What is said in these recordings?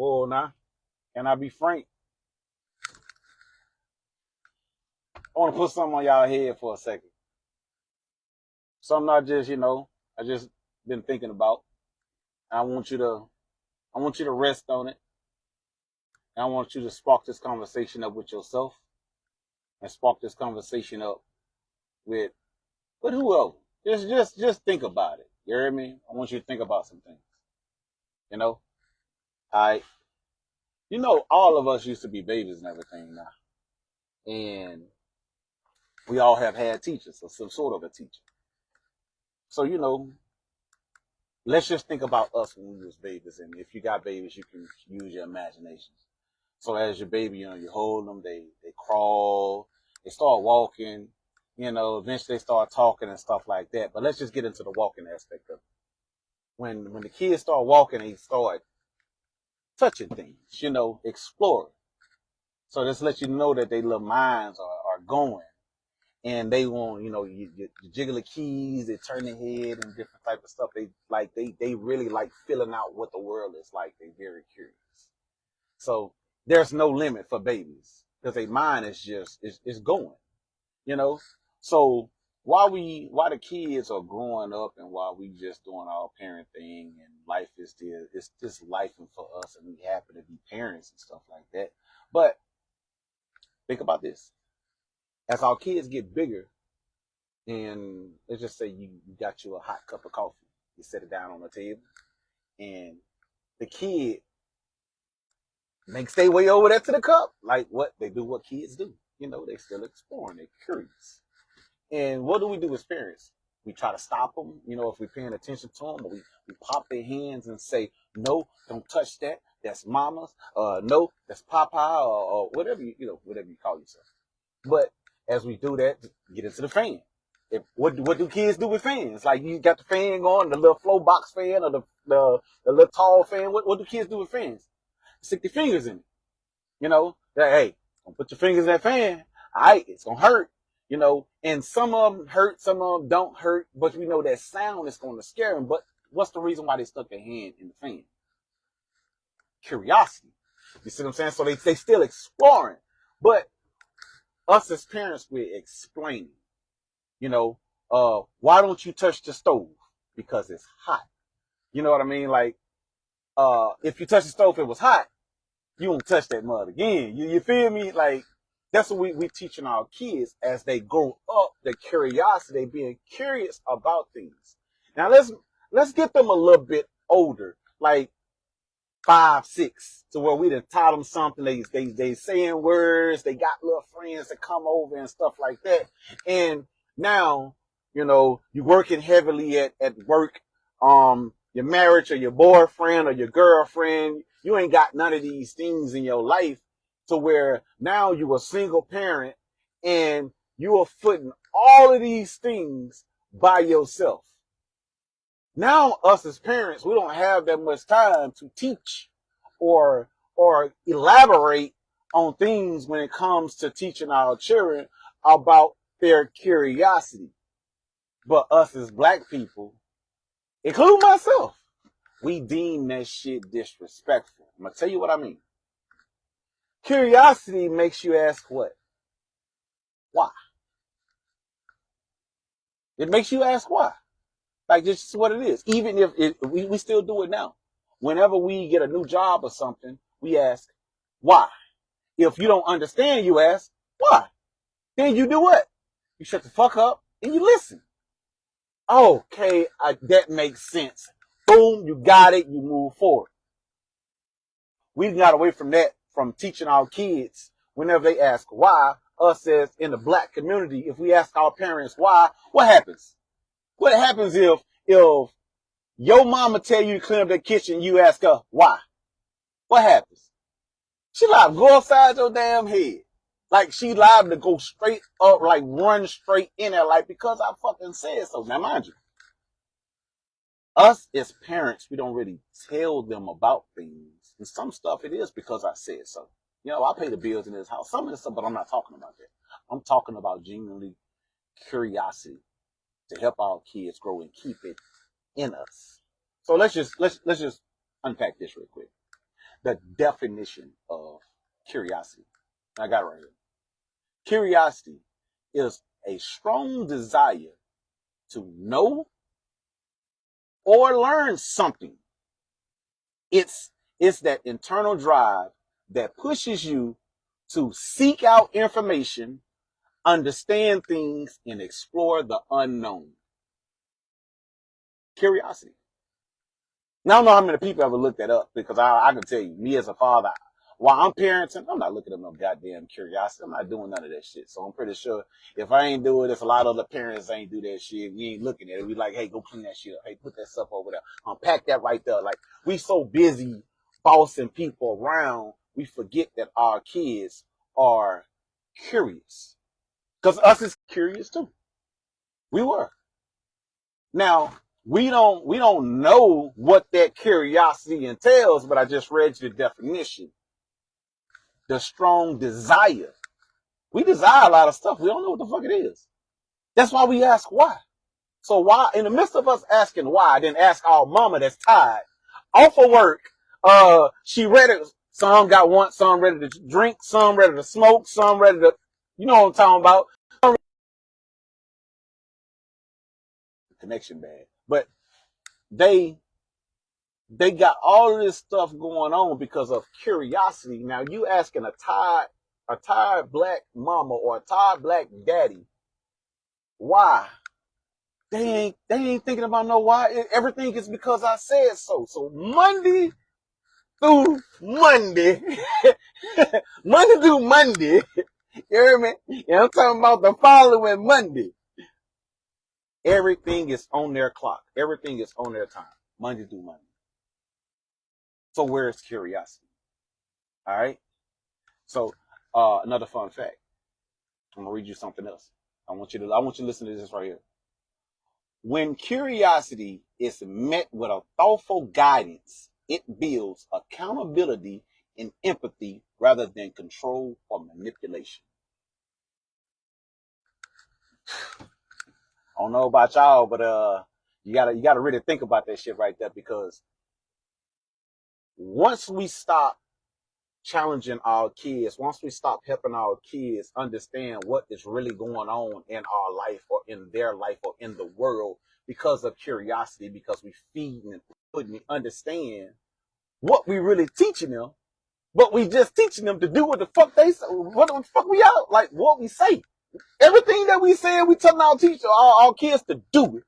Well, now, can I be frank? I want to put something on y'all head for a second. Something I just been thinking about. I want you to, I want you to rest on it. And I want you to spark this conversation up with yourself and spark this conversation up with, whoever. Just think about it. You hear me? I want you to think about some things. You know, I, all of us used to be babies and everything now, and we all have had teachers or some sort of a teacher. So let's just think about us when we was babies, and if you got babies, you can use your imaginations. So as your baby, you hold them, they crawl, they start walking, eventually they start talking and stuff like that. But let's just get into the walking aspect of it. When the kids start walking, they start touching things, exploring. So this lets you know that their little minds are going. And they want, you jiggle the keys, they turn their head and different type of stuff. They really like filling out what the world is like. They're very curious. So there's no limit for babies because their mind is just is going, you know. So while the kids are growing up and while we just doing our parent thing and life is still it's just life and for us and we happen to be parents and stuff like that. But think about this. As our kids get bigger, and let's just say you got you a hot cup of coffee, you set it down on the table, and the kid makes their way over there to the cup, like what they do, what kids do. They still exploring, they're curious. And what do we do as parents? We try to stop them, if we're paying attention to them, or we pop their hands and say, no, don't touch that. That's mama's. No, that's papa, or whatever whatever you call yourself. But as we do that, get into the fan. What do kids do with fans? Like you got the fan going, the little flow box fan or the little tall fan. What do kids do with fans? Stick their fingers in it. Hey, don't put your fingers in that fan. All right, it's gonna hurt. And some of them hurt, some of them don't hurt, but we know that sound is going to scare them. But what's the reason why they stuck their hand in the fan? Curiosity. You see what I'm saying? So they still exploring. But us as parents, we're explaining. Why don't you touch the stove? Because it's hot. You know what I mean? Like, if you touch the stove, it was hot, you won't touch that mud again. You feel me? Like, that's what we teaching our kids as they grow up, the curiosity, being curious about things. Now let's get them a little bit older, like 5, 6, to where we done taught them something. They saying words, they got little friends that come over and stuff like that. And now, you're working heavily at work, your marriage or your boyfriend or your girlfriend, you ain't got none of these things in your life to where now you a single parent and you are footing all of these things by yourself. Now us as parents, we don't have that much time to teach or elaborate on things when it comes to teaching our children about their curiosity. But us as black people, including myself, we deem that shit disrespectful. I'm gonna tell you what I mean. Curiosity makes you ask what? Why? It makes you ask why. Like, this is what it is. Even if we still do it now. Whenever we get a new job or something, we ask why. If you don't understand, you ask why. Then you do what? You shut the fuck up and you listen. Okay, that makes sense. Boom, you got it. You move forward. We got away from that, from teaching our kids whenever they ask why. Us as in the black community, if we ask our parents why, what happens? What happens if your mama tell you to clean up the kitchen, you ask her why? What happens? She liable to go upside your damn head. Like she liable to go straight up, like run straight in there, like because I fucking said so. Now mind you, us as parents, we don't really tell them about things. And some stuff it is because I said so. I pay the bills in this house. Some of this stuff, but I'm not talking about that. I'm talking about genuinely curiosity to help our kids grow and keep it in us. So let's just unpack this real quick. the definition of curiosity. I got it right here. Curiosity is a strong desire to know or learn something. It's that internal drive that pushes you to seek out information, understand things, and explore the unknown. Curiosity. Now, I don't know how many people ever looked that up, because I can tell you, me as a father, while I'm parenting, I'm not looking at no goddamn curiosity. I'm not doing none of that shit. So I'm pretty sure if I ain't do it, if a lot of other parents ain't do that shit, we ain't looking at it. We like, hey, go clean that shit up. Hey, put that stuff over there. Pack that right there. Like, we so busy bossing people around, we forget that our kids are curious. Because us is curious too. We were. Now, we don't know what that curiosity entails, but I just read you the definition. The strong desire. We desire a lot of stuff. We don't know what the fuck it is. That's why we ask why. So why, in the midst of us asking why, then ask our mama that's tired, off of work, she ready, some got one, some ready to drink, some ready to smoke, some ready to, you know what I'm talking about. Connection bad. But they got all of this stuff going on because of curiosity. Now you asking a tired black mama or a tired black daddy why, they ain't thinking about no why. Everything is because I said so. So Monday through Monday, Monday through Monday, you hear me? And I'm talking about the following Monday. Everything is on their clock. Everything is on their time. Monday through Monday. So where's curiosity? All right. So another fun fact. I'm gonna read you something else. I want you to listen to this right here. When curiosity is met with a thoughtful guidance, it builds accountability and empathy rather than control or manipulation. I don't know about y'all, but you gotta really think about that shit right there, because once we stop challenging our kids, once we stop helping our kids understand what is really going on in our life or in their life or in the world because of curiosity, because we feed and putting understand what we really teaching them, but we just teaching them to do what the fuck they say, what the fuck we out, like what we say. Everything that we say, we telling our teacher, our kids to do it.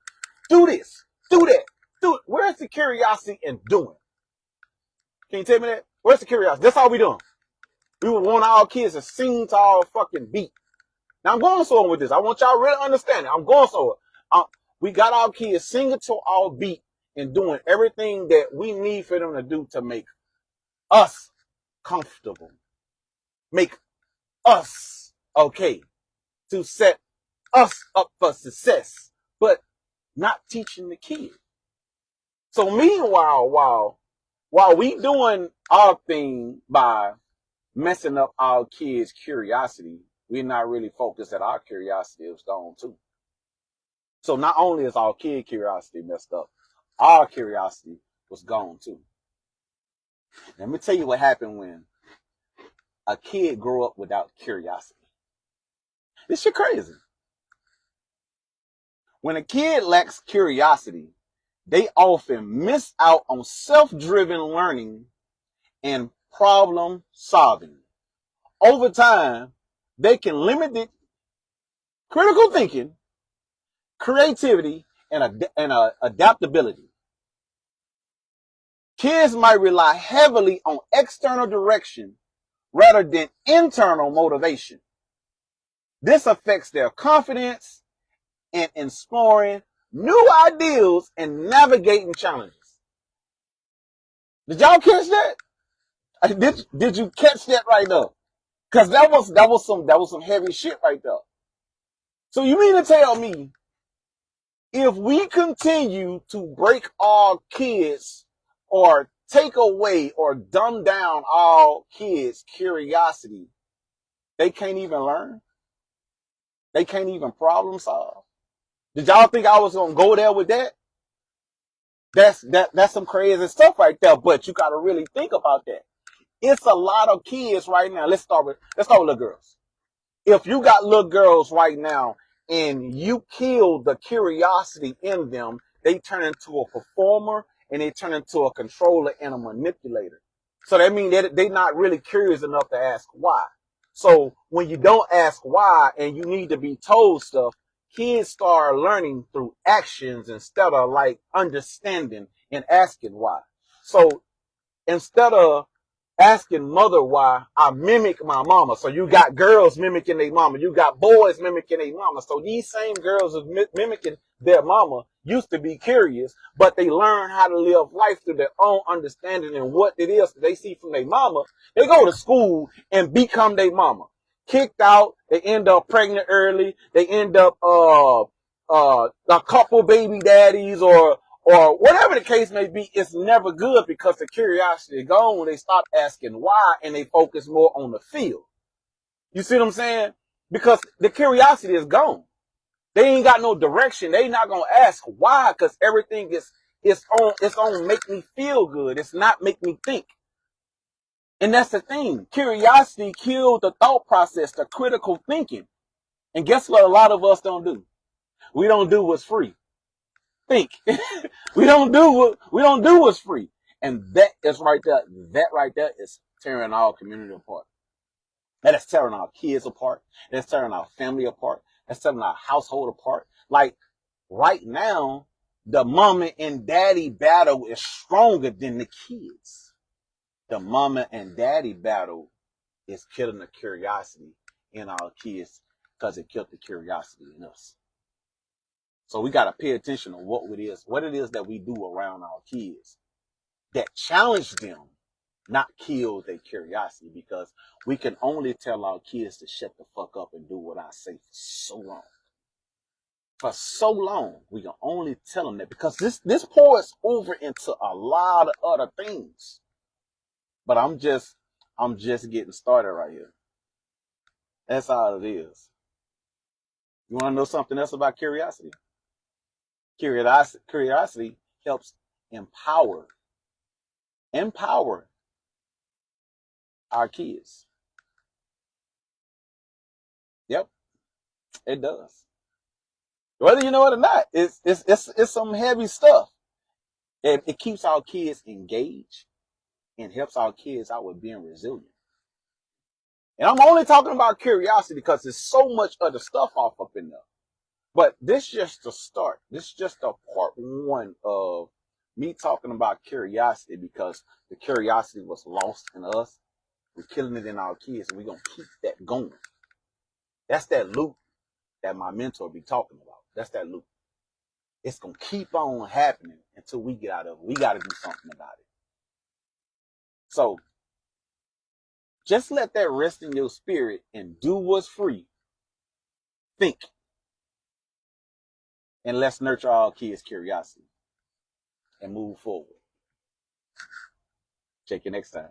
Do this, do that, do it. Where's the curiosity in doing? Can you tell me that? Where's the curiosity? That's all we doing. We would want our kids to sing to our fucking beat. Now I'm going somewhere with this. I want y'all to really understand it. I'm going somewhere. We got our kids singing to our beat and doing everything that we need for them to do to make us comfortable, make us okay, to set us up for success, but not teaching the kid. So meanwhile, while we doing our thing by messing up our kids' curiosity, we're not really focused that our curiosity is gone too. So not only is our kid curiosity messed up, our curiosity was gone too. Let me tell you what happened when a kid grew up without curiosity. This shit crazy. When a kid lacks curiosity, they often miss out on self-driven learning and problem solving. Over time, they can limit critical thinking, creativity, and adaptability. Kids might rely heavily on external direction rather than internal motivation. This affects their confidence in exploring new ideas and navigating challenges. Did y'all catch that? Did you catch that right there? Because that was some heavy shit right there. So you mean to tell me, if we continue to break our kids or take away or dumb down our kids' curiosity, they can't even learn? They can't even problem solve? Did y'all think I was gonna go there with that? That's some crazy stuff right there, but you gotta really think about that. It's a lot of kids right now. Let's start with little girls. If you got little girls right now and you kill the curiosity in them, they turn into a performer and they turn into a controller and a manipulator. So that means that they're not really curious enough to ask why. So when you don't ask why and you need to be told stuff, kids start learning through actions instead of like understanding and asking why. So instead of asking mother why, I mimic my mama. So you got girls mimicking their mama. You got boys mimicking their mama. So these same girls are mimicking their mama used to be curious, but they learn how to live life through their own understanding and what it is that they see from their mama. They go to school and become their mama. Kicked out, they end up pregnant early. They end up a couple baby daddies or whatever the case may be. It's never good because the curiosity is gone when they stop asking why and they focus more on the field. You see what I'm saying? Because the curiosity is gone. They ain't got no direction. They not gonna ask why because everything is on make me feel good. It's not make me think. And that's the thing. Curiosity killed the thought process, the critical thinking. And guess what a lot of us don't do? We don't do what's free. Think. we don't do what's free. And that is right there. That right there is tearing our community apart. That is tearing our kids apart. That's tearing our family apart. That's tearing our household apart. Like right now, the mama and daddy battle is stronger than the kids. The mama and daddy battle is killing the curiosity in our kids because it killed the curiosity in us. So we got to pay attention to what it is that we do around our kids that challenge them, not kill their curiosity, because we can only tell our kids to shut the fuck up and do what I say for so long. For so long, we can only tell them that because this pours over into a lot of other things. But I'm just getting started right here. That's all it is. You want to know something else about curiosity? Curiosity helps empower our kids. Yep, it does. Whether you know it or not, it's some heavy stuff. It keeps our kids engaged and helps our kids out with being resilient. And I'm only talking about curiosity because there's so much other stuff off up in there. But this is just the start. This is just a part one of me talking about curiosity because the curiosity was lost in us. We're killing it in our kids, and we're going to keep that going. That's that loop that my mentor be talking about. That's that loop. It's going to keep on happening until we get out of it. We got to do something about it. So just let that rest in your spirit and do what's free. Think. And let's nurture our kids' curiosity and move forward. Check you next time.